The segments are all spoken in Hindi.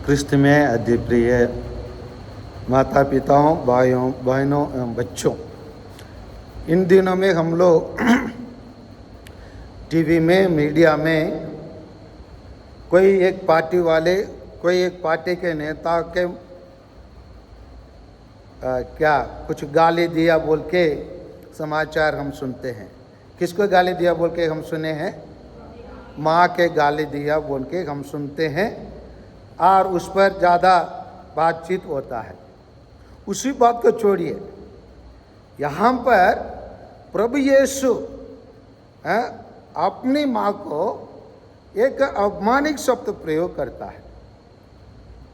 ख्रिस्त में अति प्रिय माता पिताओं, भाइयों बहनों एवं बच्चों, इन दिनों में हम लोग टीवी में, मीडिया में कोई एक पार्टी वाले, कोई एक पार्टी के नेता के क्या कुछ गाली दिया बोल के समाचार हम सुनते हैं। किसको गाली दिया बोल के हम सुने हैं? माँ के गाली दिया बोल के हम सुनते हैं और उस पर ज़्यादा बातचीत होता है। उसी बात को छोड़िए, यहाँ पर प्रभु यीशु अपनी माँ को एक अवमानित शब्द प्रयोग करता है।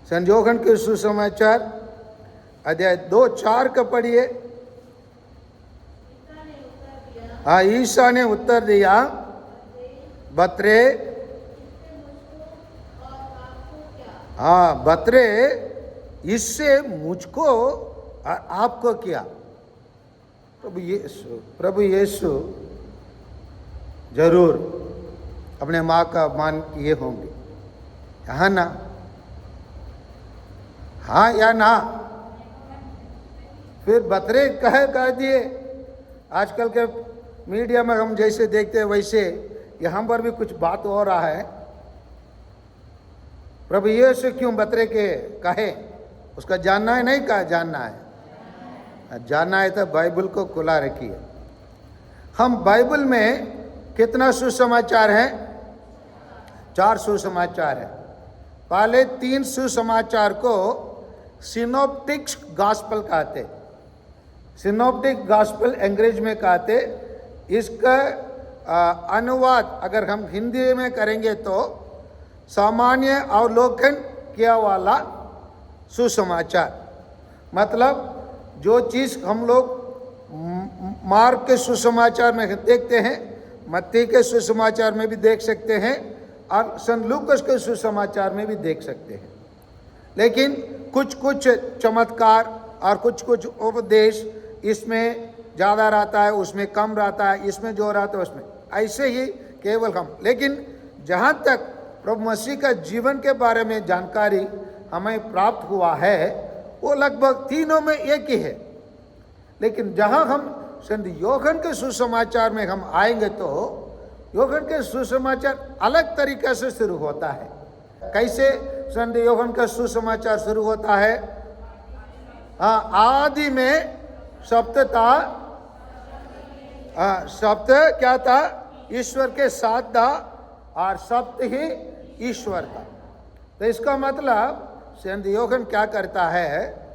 संत यूहन्ना के सुसमाचार अध्याय 2:4 का पढ़िए। हाँ, ईसा ने उत्तर दिया, बतरे, हाँ बतरे, इससे मुझको और आपको क्या? प्रभु यीशु जरूर अपने माँ का अपमान किए होंगे, हाँ ना? हाँ या ना? फिर बतरे कह दिए। आजकल के मीडिया में हम जैसे देखते हैं वैसे यहाँ पर भी कुछ बात हो रहा है। प्रभु यीशु क्यों बतरे के कहे? उसका जानना है? नहीं कहा जानना है? जानना है तो बाइबल को खुला रखिए। हम बाइबल में कितना सुसमाचार है? 4 सुसमाचार है। पहले 3 सुसमाचार को सिनोप्टिक गॉस्पेल कहते। सिनोप्टिक गॉस्पेल अंग्रेज में कहते। इसका अनुवाद अगर हम हिंदी में करेंगे तो सामान्य अवलोकन किया वाला सुसमाचार। मतलब जो चीज़ हम लोग मार्क के सुसमाचार में देखते हैं, मत्ती के सुसमाचार में भी देख सकते हैं और संत लूकास के सुसमाचार में भी देख सकते हैं। लेकिन कुछ कुछ चमत्कार और कुछ कुछ उपदेश इसमें ज़्यादा रहता है, उसमें कम रहता है, इसमें जो रहता है उसमें, ऐसे ही केवल हम। लेकिन जहाँ तक प्रभु मसीह का जीवन के बारे में जानकारी हमें प्राप्त हुआ है वो लगभग तीनों में एक ही है। लेकिन जहाँ हम संत यूहन्ना के सुसमाचार में हम आएंगे तो यूहन्ना के सुसमाचार अलग तरीके से शुरू होता है। कैसे संत यूहन्ना का सुसमाचार शुरू होता है? हाँ, आदि में सत्य था, सत्य क्या था? ईश्वर के साथ था और सत्य ही ईश्वर था। तो इसका मतलब संत यूहन्ना क्या करता है?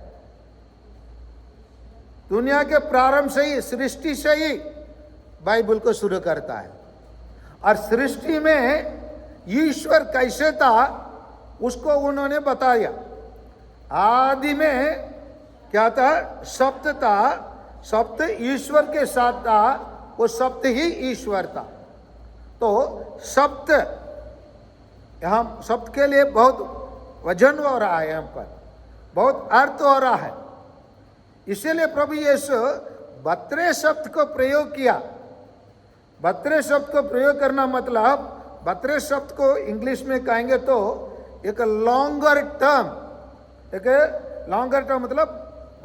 दुनिया के प्रारंभ से ही, सृष्टि से ही बाइबल को शुरू करता है और सृष्टि में ईश्वर कैसे था उसको उन्होंने बताया। आदि में क्या था? सत्य था, सत्य ईश्वर के साथ था, वो सत्य ही ईश्वर था। तो सत्य, यहाँ शब्द के लिए बहुत वजन हो रहा है, यहाँ पर बहुत अर्थ हो रहा है। इसीलिए प्रभु यीशु बतरे शब्द को प्रयोग किया। बतरे शब्द को प्रयोग करना मतलब, बतरे शब्द को इंग्लिश में कहेंगे तो एक लॉन्गर टर्म, एक लॉन्गर टर्म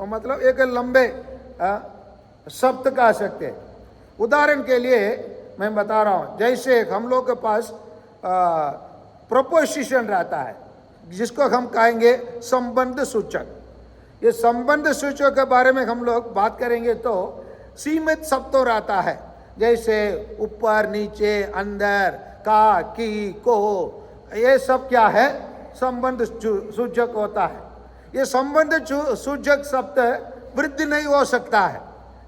मतलब एक लंबे शब्द कह सकते हैं। उदाहरण के लिए मैं बता रहा हूँ, जैसे हम लोग के पास प्रपोजिशन रहता है जिसको हम कहेंगे संबंध सूचक। ये संबंध सूचक के बारे में हम लोग बात करेंगे तो सीमित शब्द तो रहता है, जैसे ऊपर, नीचे, अंदर, का, की, को, ये सब क्या है? संबंध सूचक होता है। ये संबंध सूचक शब्द वृद्धि नहीं हो सकता है।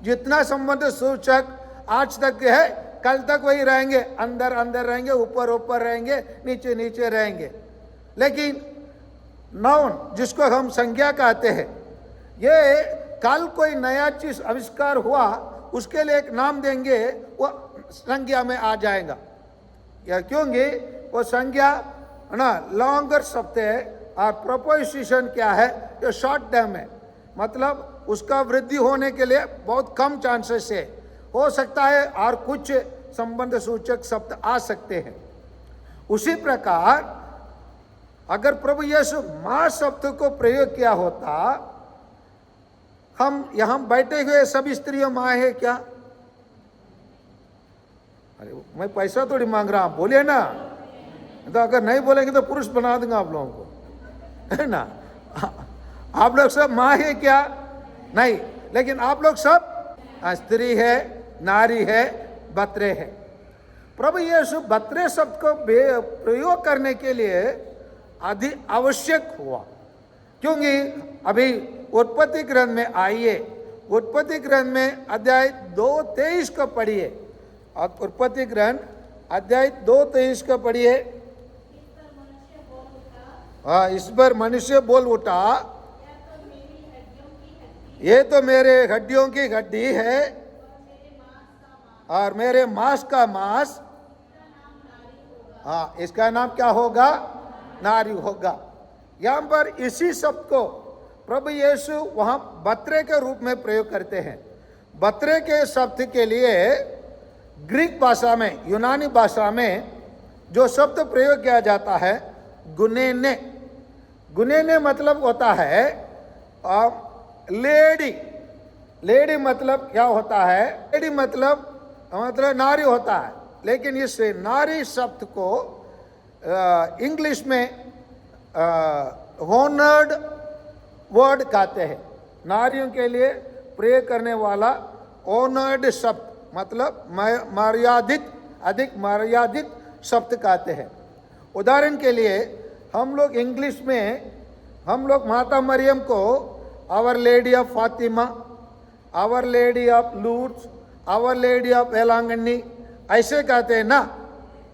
जितना संबंध सूचक आज तक है कल तक वही रहेंगे, अंदर अंदर रहेंगे, ऊपर ऊपर रहेंगे, नीचे नीचे रहेंगे। लेकिन नाउन जिसको हम संज्ञा कहते हैं, ये कल कोई नया चीज आविष्कार हुआ उसके लिए एक नाम देंगे, वो संज्ञा में आ जाएगा। या क्योंकि वो संज्ञा है ना, लॉन्गर शब्द है और प्रपोजिशन क्या है? जो शॉर्ट टर्म है, मतलब उसका वृद्धि होने के लिए बहुत कम चांसेस है। हो सकता है और कुछ संबंध सूचक शब्द आ सकते हैं। उसी प्रकार अगर प्रभु यीशु मां शब्द को प्रयोग किया होता, हम यहां बैठे हुए सभी स्त्रियों मां है क्या? अरे मैं पैसा थोड़ी मांग रहा हूं, बोलिए ना। तो अगर नहीं बोलेंगे तो पुरुष बना दूंगा आप लोगों को, है ना। आप लोग सब मां है क्या? नहीं, लेकिन आप लोग सब स्त्री है, नारी है, बतरे है। प्रभु यीशु बतरे शब्द को प्रयोग करने के लिए अधिक आवश्यक हुआ, क्योंकि अभी उत्पत्ति ग्रंथ में आइए, उत्पत्ति ग्रंथ में अध्याय 2:23 को पढ़िए। उत्पत्ति ग्रंथ अध्याय 2:23 को पढ़िए। हाँ, इस पर मनुष्य बोल उठा, ये तो मेरे हड्डियों की हड्डी है और मेरे मांस का मांस। हाँ, इसका नाम क्या होगा? नारी होगा। यहां पर इसी शब्द को प्रभु यीशु वहां बतरे के रूप में प्रयोग करते हैं। बतरे के शब्द के लिए ग्रीक भाषा में, यूनानी भाषा में जो शब्द प्रयोग किया जाता है गुनेने। गुनेने मतलब होता है लेडी। लेडी मतलब क्या होता है? लेडी मतलब नारी होता है, लेकिन इस नारी शब्द को इंग्लिश में होनर्ड वर्ड कहते हैं। नारियों के लिए प्रयोग करने वाला ऑनर्ड शब्द, मतलब मर्यादित, अधिक मर्यादित शब्द कहते हैं। उदाहरण के लिए हम लोग इंग्लिश में हम लोग माता मरियम को our lady of Fatima, our lady of Lourdes, our lady of Velankanni ऐसे कहते हैं ना।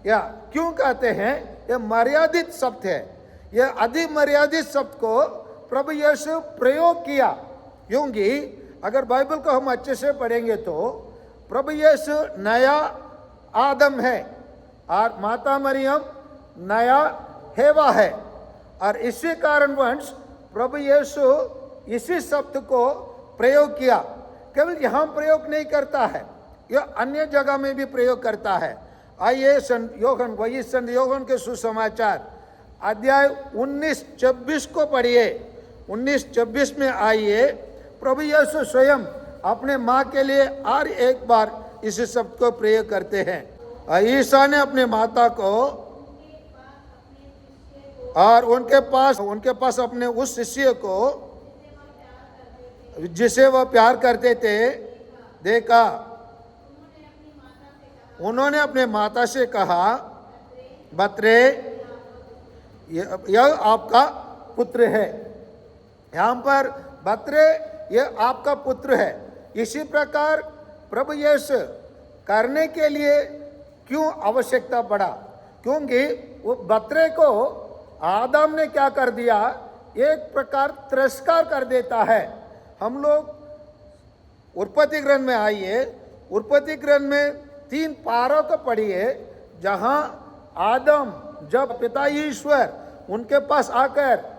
या क्यों कहते हैं? यह मर्यादित शब्द है। यह अधिक मर्यादित शब्द को प्रभु यीशु प्रयोग किया, क्योंकि अगर बाइबल को हम अच्छे से पढ़ेंगे तो प्रभु यीशु नया आदम है और माता मरियम नया हेवा है, और इसी कारणवश प्रभु यीशु इसी शब्द को प्रयोग किया। केवल यहां प्रयोग नहीं करता है, यह अन्य जगह में भी प्रयोग करता है। आइए संत योहन के सुसमाचार अध्याय 19:26 को पढ़िए। 19:26 में आइए, प्रभु यीशु स्वयं अपने माँ के लिए और एक बार इस शब्द को प्रयोग करते हैं। ईसा ने अपने माता को और उनके पास अपने उस शिष्य को जिसे वह प्यार करते थे देखा। उन्होंने अपने माता से कहा, बतरे यह आपका पुत्र है। यहाँ पर बतरे यह आपका पुत्र है। इसी प्रकार प्रभु यीशु करने के लिए क्यों आवश्यकता पड़ा? क्योंकि वो बतरे को आदम ने क्या कर दिया? एक प्रकार तिरस्कार कर देता है। हम लोग उत्पत्ति ग्रंथ में आइए, उत्पत्ति ग्रंथ में 3 पारों को पढ़िए, जहां आदम जब पिता ईश्वर उनके पास आकर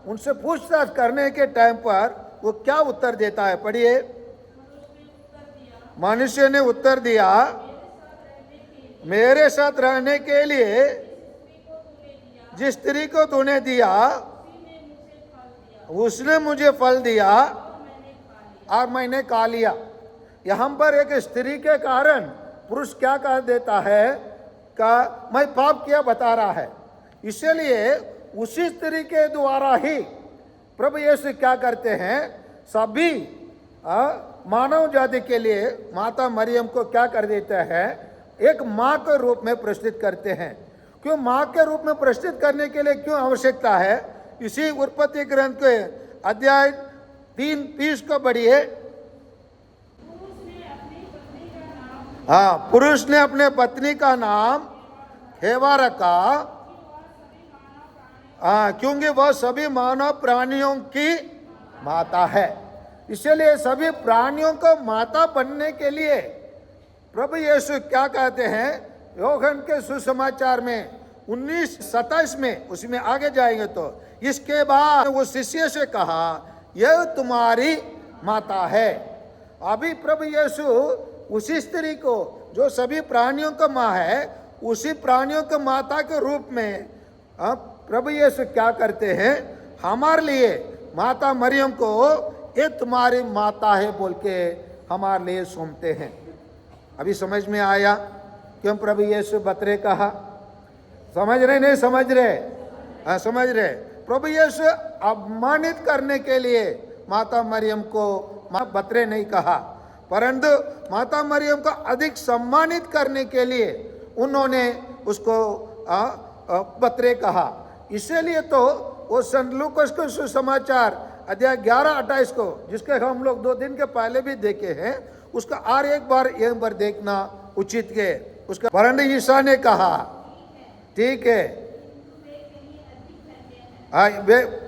उनसे पूछताछ करने के टाइम पर वो क्या उत्तर देता है? पढ़िए। मनुष्य ने उत्तर दिया, मेरे साथ रहने के लिए जिस स्त्री को तूने दिया उसने मुझे फल दिया और मैंने खा लिया। यहाँ पर एक स्त्री के कारण पुरुष क्या कह देता है कि मैं पाप किया बता रहा है। इसलिए उसी स्त्री के द्वारा ही प्रभु यीशु क्या करते हैं? सभी मानव जाति के लिए माता मरियम को क्या कर देते हैं? एक माँ के रूप में प्रस्तुत करते हैं। क्यों माँ के रूप में प्रस्तुत करने के लिए क्यों आवश्यकता है? इसी उत्पत्ति ग्रंथ के अध्याय 3:30 को पढ़िए। हाँ, पुरुष ने अपने पत्नी का नाम हेवा रखा, क्योंकि वह सभी मानव प्राणियों की माता है। इसलिए सभी प्राणियों को माता बनने के लिए प्रभु यीशु क्या कहते हैं? यूहन्ना के सुसमाचार में 19:27 में, उसमें आगे जाएंगे तो, इसके बाद वो शिष्य से कहा, यह तुम्हारी माता है। अभी प्रभु यीशु उसी स्त्री को जो सभी प्राणियों का माँ है, उसी प्राणियों के माता के रूप में प्रभु यीशु क्या करते हैं, हमारे लिए माता मरियम को ये तुम्हारी माता है बोल के हमारे लिए सुनते हैं। अभी समझ में आया क्यों प्रभु यीशु बतरे कहा? समझ रहे नहीं समझ रहे? हाँ समझ रहे। प्रभु यीशु अपमानित करने के लिए माता मरियम को बतरे नहीं कहा, परंतु माता मरियम को अधिक सम्मानित करने के लिए उन्होंने उसको बतरे कहा। इसीलिए तो वो संत लूकास को सुसमाचार अध्याय 11-28 को, जिसके हम लोग 2 दिन के पहले भी देखे हैं, उसका और एक बार यहाँ पर देखना उचित है। उसका परंतु ईसा ने कहा ठीक है,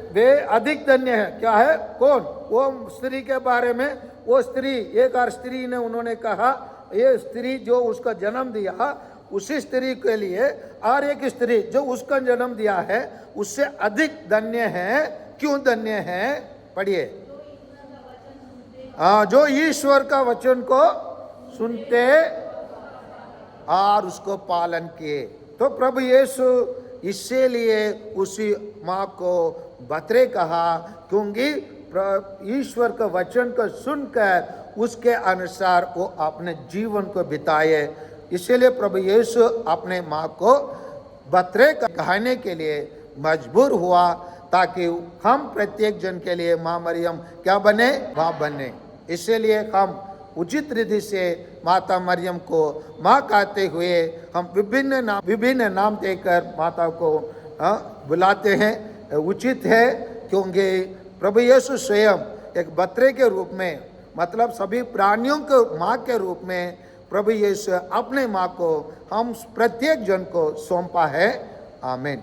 वे अधिक धन्य है। क्या है? कौन? वो स्त्री के बारे में, वो स्त्री, एक और स्त्री ने उन्होंने कहा, ये स्त्री जो उसका जन्म दिया, उसी स्त्री के लिए और एक स्त्री जो उसका जन्म दिया है उससे अधिक धन्य है। क्यों धन्य है? पढ़िए। जो ईश्वर का वचन को सुनते और उसको पालन किए। तो प्रभु यीशु इसीलिए उसी माँ को बतरे कहा, क्योंकि ईश्वर का वचन को सुनकर उसके अनुसार वो अपने जीवन को बिताए। इसीलिए प्रभु यीशु अपने माँ को बतरे कहने के लिए मजबूर हुआ, ताकि हम प्रत्येक जन के लिए माँ मरियम क्या बने? माँ बने। इसीलिए हम उचित रीति से माता मरियम को माँ कहते हुए हम विभिन्न नाम देकर माता को बुलाते हैं। उचित है, क्योंकि प्रभु यीशु स्वयं एक बतरे के रूप में, मतलब सभी प्राणियों को माँ के रूप में प्रभु यीशु अपने माँ को हम प्रत्येक जन को सौंपा है। आमीन।